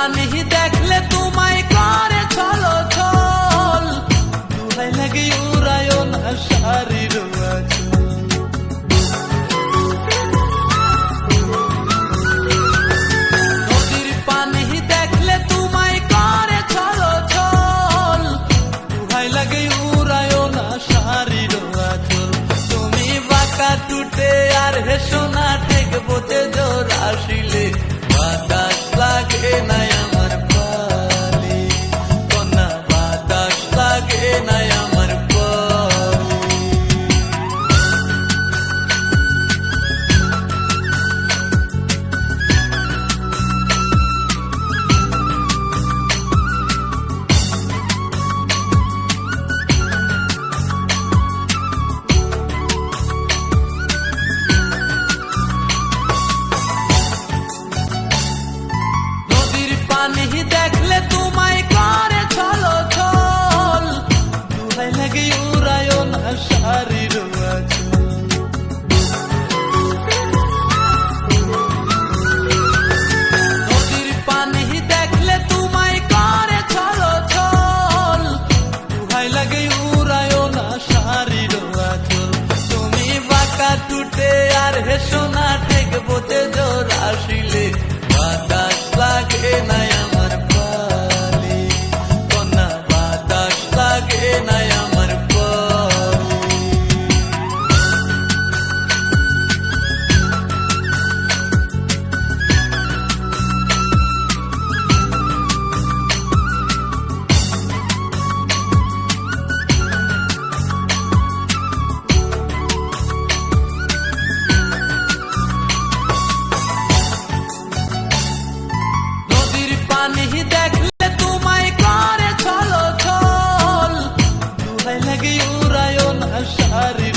পানি দেখলে তোমায় করে ছলো ছল, দুহাই লাগে উড়ায় না শাড়ির আঁচল। নদীর পানি দেখলে তোমায় করে ছলো ছল, দুহাই লাগে উড়ায় না শাড়ির আঁচল। তুমি বাঁকা টুটে আর হেসো না ঠেক বোঝে জোর আসিলে, বাতাস লাগে নাই আমার পালি কন্যা, বাতাস লাগে নাই আমার পালি। পানি দেখলে তোমায় করে ছলো ছল, দুহাই লাগে উড়ায় না শাড়ির আঁচল। নদীর পানি দেখলে তোমায় করে ছলো ছল, দুহাই লাগে উড়ায় না শাড়ির আঁচল। তুমি বাঁকা টুটে আর হেসো না ঠেক বোঝে জোর আসিলে, বাতাস লাগে নাই আমার পালি কন্যা, বাতাস লাগে নাই আমার পালি। পানি দেখলে তোমায় করে ছলো ছল, দুহাই লাগে উড়ায় না শাড়ি